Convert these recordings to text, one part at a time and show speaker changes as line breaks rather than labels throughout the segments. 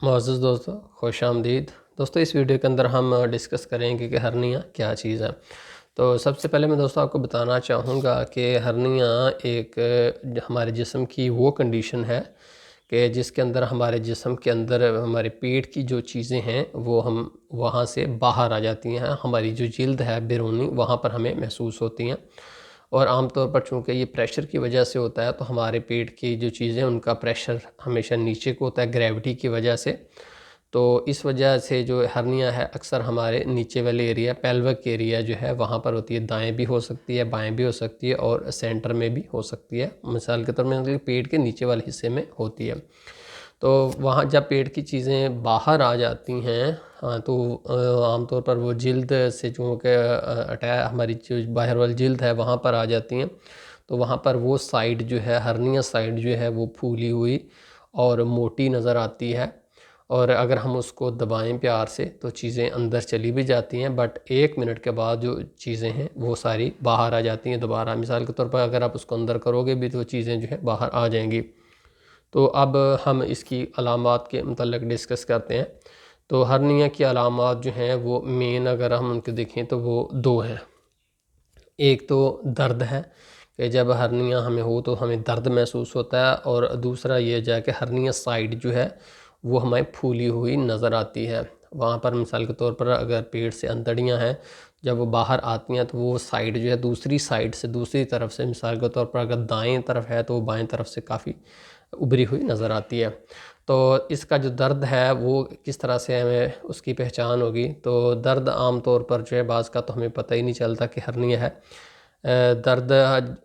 मुअज़्ज़ज़ दोस्तों, खुश आमदीद। दोस्तों, इस वीडियो के अंदर हम डिस्कस करेंगे कि हर्निया क्या चीज़ है। तो सबसे पहले मैं दोस्तों आपको बताना चाहूँगा कि हर्निया एक हमारे जिस्म की वो कंडीशन है कि जिसके अंदर हमारे जिस्म के अंदर हमारे पेट की जो चीज़ें हैं वो हम वहाँ से बाहर आ जाती हैं। हमारी जो जिल्द है बैरूनी, वहाँ पर हमें महसूस होती हैं। और आमतौर पर चूँकि ये प्रेशर की वजह से होता है, तो हमारे पेट की जो चीज़ें उनका प्रेशर हमेशा नीचे को होता है ग्रेविटी की वजह से। तो इस वजह से जो हर्निया है अक्सर हमारे नीचे वाले एरिया, पेल्विक एरिया जो है वहाँ पर होती है। दाएँ भी हो सकती है, बाएँ भी हो सकती है और सेंटर में भी हो सकती है। मिसाल के तौर में मतलब पेट के नीचे वाले हिस्से में होती है। तो वहाँ जब पेट की चीज़ें बाहर आ जाती हैं, हाँ, तो आमतौर पर वो जिल्द से चूँकि हमारी जो बाहर वाली जिल्द है वहाँ पर आ जाती हैं। तो वहाँ पर वो साइड जो है, हर्निया साइड जो है वो फूली हुई और मोटी नज़र आती है। और अगर हम उसको दबाएं प्यार से तो चीज़ें अंदर चली भी जाती हैं, बट 1 मिनट के बाद जो चीज़ें हैं वो सारी बाहर आ जाती हैं दोबारा। मिसाल के तौर पर अगर आप उसको अंदर करोगे भी तो चीज़ें जो है बाहर आ जाएंगी। तो अब हम इसकी अलामात के मतलब डिस्कस करते हैं। तो हर्निया की अलामात जो हैं वो मेन अगर हम उनको देखें तो वो दो हैं। एक तो दर्द है कि जब हर्निया हमें हो तो हमें दर्द महसूस होता है, और दूसरा ये जो है कि हर्निया साइड जो है वो हमें फूली हुई नज़र आती है। वहाँ पर मिसाल के तौर पर अगर पेट से अंतड़ियाँ हैं, जब वो बाहर आती हैं तो वो साइड जो है दूसरी साइड से, दूसरी तरफ से, मिसाल के तौर पर अगर दाएं तरफ है तो वो बाएं तरफ से काफ़ी उभरी हुई नज़र आती है। तो इसका जो दर्द है वो किस तरह से हमें उसकी पहचान होगी। तो दर्द आम तौर पर जो है बाज़ का तो हमें पता ही नहीं चलता कि हर्निया है। दर्द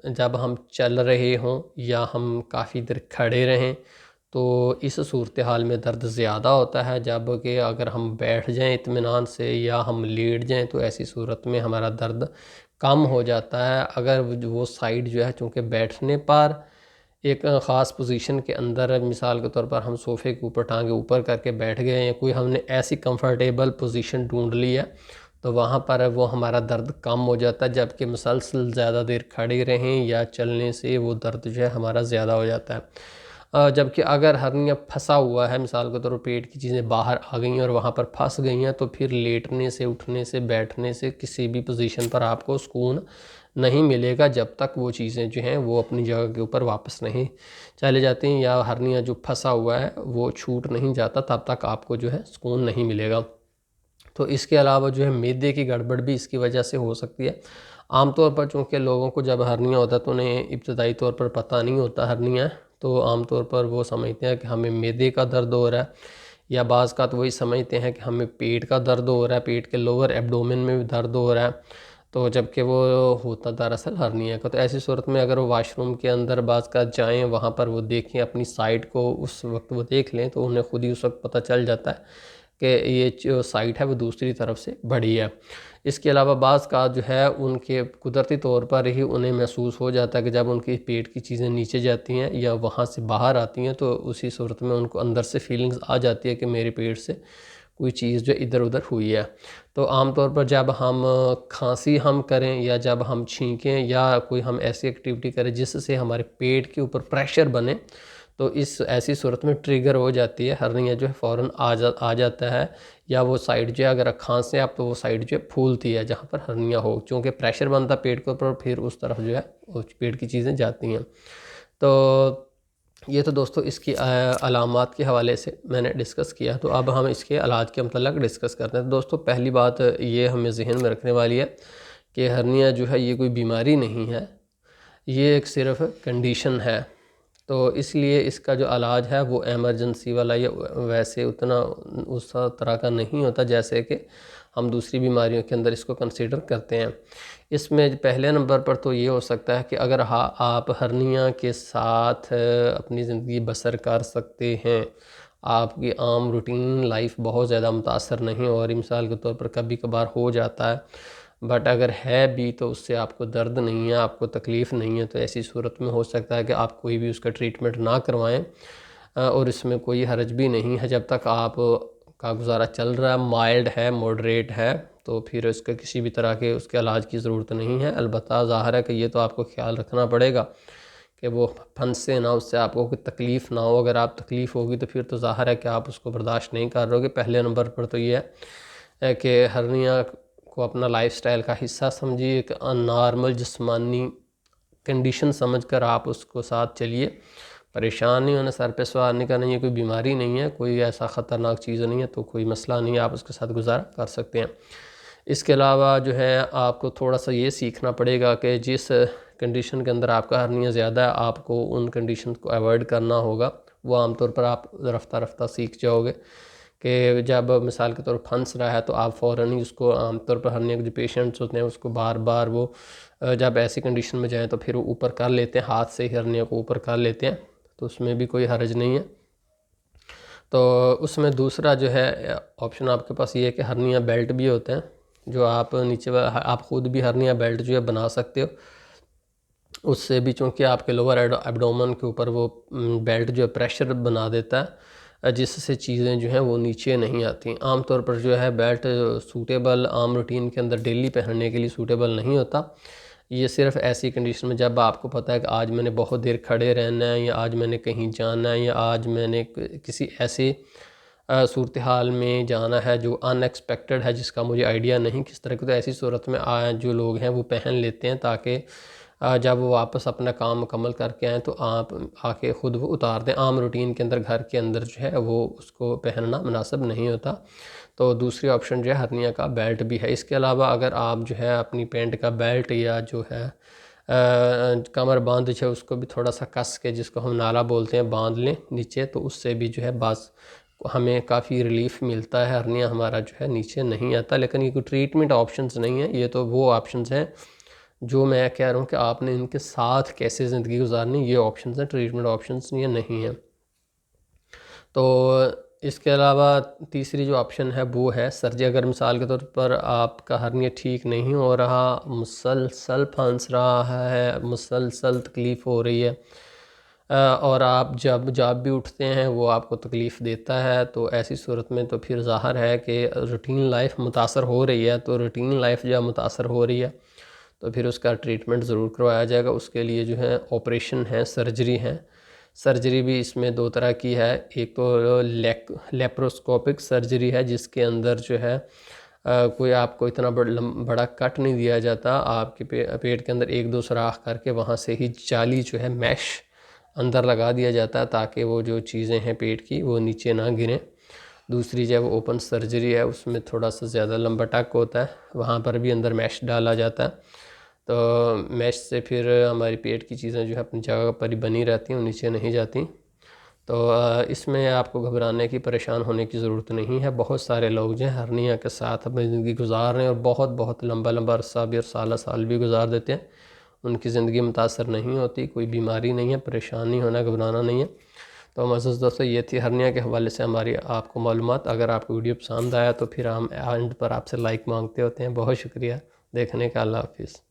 जब हम चल रहे हों या हम काफ़ी देर खड़े रहें तो इस सूरत हाल में दर्द ज़्यादा होता है। जबकि अगर हम बैठ जाएं इत्मीनान से या हम लेट जाएं तो ऐसी सूरत में हमारा दर्द कम हो जाता है। अगर वो साइड जो है चूँकि बैठने पर एक ख़ास पोजीशन के अंदर, मिसाल के तौर पर हम सोफ़े के ऊपर टांगे ऊपर करके बैठ गए या कोई हमने ऐसी कंफर्टेबल पोजीशन ढूंढ ली है तो वहाँ पर वो हमारा दर्द कम हो जाता है। जबकि मुसलसल ज़्यादा देर खड़े रहें या चलने से वो दर्द जो है हमारा ज़्यादा हो जाता है। जबकि अगर हर्निया फंसा हुआ है, मिसाल के तौर पर पेट की चीज़ें बाहर आ गई हैं और वहाँ पर फंस गई हैं, तो फिर लेटने से, उठने से, बैठने से किसी भी पोजीशन पर आपको सुकून नहीं मिलेगा जब तक वो चीज़ें जो हैं वो अपनी जगह के ऊपर वापस नहीं चले जाती हैं, या हर्निया जो फंसा हुआ है वो छूट नहीं जाता, तब तक आपको जो है सुकून नहीं मिलेगा। तो इसके अलावा जो है मैदे की गड़बड़ भी इसकी वजह से हो सकती है। आमतौर पर चूँकि लोगों को जब हर्निया होता है तो उन्हें इब्तदाई तौर पर पता नहीं होता हर्निया है, तो आमतौर पर वो समझते हैं कि हमें मैदे का दर्द हो रहा है, या बाज़ का तो वही समझते हैं कि हमें पेट का दर्द हो रहा है, पेट के लोअर एब्डोमेन में भी दर्द हो रहा है। तो जबकि वो होता दरअसल हर्निया का। तो ऐसी सूरत में अगर वो वाशरूम के अंदर बाज़ का जाएँ, वहाँ पर वो देखें अपनी साइड को, उस वक्त वो देख लें तो उन्हें खुद ही उस वक्त पता चल जाता है कि ये जो साइट है वो दूसरी तरफ से बढ़ी है। इसके अलावा बाज़ का जो है उनके कुदरती तौर पर ही उन्हें महसूस हो जाता है कि जब उनकी पेट की चीज़ें नीचे जाती हैं या वहाँ से बाहर आती हैं तो उसी सूरत में उनको अंदर से फीलिंग्स आ जाती है कि मेरे पेट से कोई चीज़ जो इधर उधर हुई है। तो आम तौर पर जब हम खांसी हम करें या जब हम छींकें या कोई हम ऐसी एक्टिविटी करें जिससे हमारे पेट के ऊपर प्रेशर बने, तो इस ऐसी सूरत में ट्रिगर हो जाती है, हर्निया जो है फ़ौरन आ जाता है। या वो साइड जो है अगर खांसे आप तो वो साइड जो है फूलती है जहाँ पर हर्निया हो, चूँकि प्रेशर बनता है पेट के ऊपर, फिर उस तरफ जो है वो पेट की चीज़ें जाती हैं। तो ये तो दोस्तों इसकी अलामात के हवाले से मैंने डिस्कस किया। तो अब हम इसके इलाज के मतलब डिस्कस करते हैं। तो दोस्तों पहली बात ये हमें ज़हन में रखने वाली है कि हर्निया जो है ये कोई बीमारी नहीं है, ये एक सिर्फ कंडीशन है। तो इसलिए इसका जो इलाज है वो एमरजेंसी वाला या वैसे उतना उस तरह का नहीं होता जैसे कि हम दूसरी बीमारियों के अंदर इसको कंसीडर करते हैं। इसमें पहले नंबर पर तो ये हो सकता है कि अगर आप हर्निया के साथ अपनी ज़िंदगी बसर कर सकते हैं, आपकी आम रूटीन लाइफ बहुत ज़्यादा मुतासर नहीं हो रही, मिसाल के तौर पर कभी कभार हो जाता है, बट अगर है भी तो उससे आपको दर्द नहीं है, आपको तकलीफ़ नहीं है, तो ऐसी सूरत में हो सकता है कि आप कोई भी उसका ट्रीटमेंट ना करवाएं। और इसमें कोई हर्ज भी नहीं है जब तक आप का गुजारा चल रहा है, माइल्ड है, मॉडरेट है, तो फिर इसका किसी भी तरह के उसके इलाज की ज़रूरत नहीं है। अलबत्ता ज़ाहिर है कि ये तो आपको ख्याल रखना पड़ेगा
कि वो फंसे ना, उससे आपको कोई तकलीफ़ ना हो। अगर आप तकलीफ़ होगी तो फिर तो ज़ाहिर है कि आप उसको बर्दाश्त नहीं कर रहे हो। पहले नंबर पर तो ये है कि हर्निया को अपना लाइफस्टाइल का हिस्सा समझिए, एक नॉर्मल जिस्मानी कंडीशन समझकर आप उसको साथ चलिए। परेशान नहीं होना, सर पे सवार नहीं करना, ये कोई बीमारी नहीं है, कोई ऐसा ख़तरनाक चीज़ नहीं है, तो कोई मसला नहीं है, आप उसके साथ गुजारा कर सकते हैं। इसके अलावा जो है आपको थोड़ा सा ये सीखना पड़ेगा कि जिस कंडीशन के अंदर आपका हर्निया ज़्यादा है, आपको उन कंडीशन को अवॉइड करना होगा। वो आमतौर पर आप रफ्ता रफ्ता सीख जाओगे कि जब मिसाल के तौर पर फंस रहा है तो आप फ़ौरन ही उसको, आमतौर पर हर्निया के जो पेशेंट्स होते हैं उसको बार बार वो जब ऐसी कंडीशन में जाएँ तो फिर वो ऊपर कर लेते हैं, हाथ से ही हर्निया को ऊपर कर लेते हैं, तो उसमें भी कोई हर्ज नहीं है। तो उसमें दूसरा जो है ऑप्शन आपके पास ये है कि हर्निया बेल्ट भी होते हैं, जो आप नीचे आप ख़ुद भी हर्निया बेल्ट जो है बना सकते हो। उससे भी चूँकि आपके लोअर एब्डोमेन के ऊपर वो बेल्ट जो है प्रेशर बना देता है, जिससे चीज़ें जो हैं वो नीचे नहीं आती। आमतौर पर जो है बेल्ट सूटेबल आम रूटीन के अंदर डेली पहनने के लिए सूटेबल नहीं होता। ये सिर्फ़ ऐसी कंडीशन में जब आपको पता है कि आज मैंने बहुत देर खड़े रहना है, या आज मैंने कहीं जाना है, या आज मैंने किसी ऐसे सूरत हाल में जाना है जो अनएक्सपेक्टेड है, जिसका मुझे आइडिया नहीं किस तरह की, तो ऐसी सूरत में जो लोग हैं वो पहन लेते हैं, ताकि जब वो वापस अपना काम मुकम्मल करके आएँ तो आप आके ख़ुद वो उतार दें। आम रूटीन के अंदर घर के अंदर जो है वो उसको पहनना मुनासिब नहीं होता। तो दूसरी ऑप्शन जो है हर्निया का बेल्ट भी है। इसके अलावा अगर आप जो है अपनी पैंट का बेल्ट या जो है कमर बांध जो है उसको भी थोड़ा सा कस के, जिसको हम नाला बोलते हैं, बांध लें नीचे, तो उससे भी जो है बस हमें काफ़ी रिलीफ़ मिलता है, हर्निया हमारा जो है नीचे नहीं आता। लेकिन ये कोई ट्रीटमेंट ऑप्शंस नहीं है, ये तो वो ऑप्शंस हैं जो मैं कह रहा हूँ कि आपने इनके साथ कैसे ज़िंदगी गुजारनी, ये ऑप्शंस हैं, ट्रीटमेंट ऑप्शंस ये नहीं हैं। तो इसके अलावा तीसरी जो ऑप्शन है वो है सर्जरी। अगर मिसाल के तौर पर आपका हर्निया ठीक नहीं हो रहा, मुसलसल फंस रहा है, मुसलसल तकलीफ़ हो रही है, और आप जब भी उठते हैं वो आपको तकलीफ़ देता है, तो ऐसी सूरत में तो फिर ज़ाहिर है कि रूटीन लाइफ मुतासर हो रही है। तो रूटीन लाइफ जब मुतासर हो रही है तो फिर उसका ट्रीटमेंट ज़रूर करवाया जाएगा। उसके लिए जो है ऑपरेशन है, सर्जरी है। सर्जरी भी इसमें दो तरह की है। एक तो लेप्रोस्कोपिक सर्जरी है, जिसके अंदर जो है कोई आपको इतना बड़ा कट नहीं दिया जाता, आपके पेट के अंदर एक दो सुराख करके वहाँ से ही जाली जो है मैश अंदर लगा दिया जाता है, ताकि वो जो चीज़ें हैं पेट की वो नीचे ना गिरें। दूसरी जो है वो ओपन सर्जरी है, उसमें थोड़ा सा ज़्यादा लंबा टक होता है, वहाँ पर भी अंदर मैश डाला जाता है। तो मैश से फिर हमारी पेट की चीज़ें जो है अपनी जगह पर ही बनी रहती हैं, नीचे नहीं जाती। तो इसमें आपको घबराने की, परेशान होने की ज़रूरत नहीं है। बहुत सारे लोग जो हैं हर्निया के साथ अपनी ज़िंदगी गुजार रहे हैं, और बहुत बहुत लंबा लंबा अरसा भी और साल भी गुजार देते हैं। उनकी ज़िंदगी मुतासर नहीं होती, कोई बीमारी नहीं है, परेशान नहीं होना, घबराना नहीं है। तो मज़ीद दोस्तों, ये थी हर्निया के हवाले से हमारी आपको मालूमात। अगर आपको वीडियो पसंद आया तो फिर हम एंड पर आपसे लाइक मांगते होते हैं। बहुत शुक्रिया देखने का। अल्लाह हाफिज़।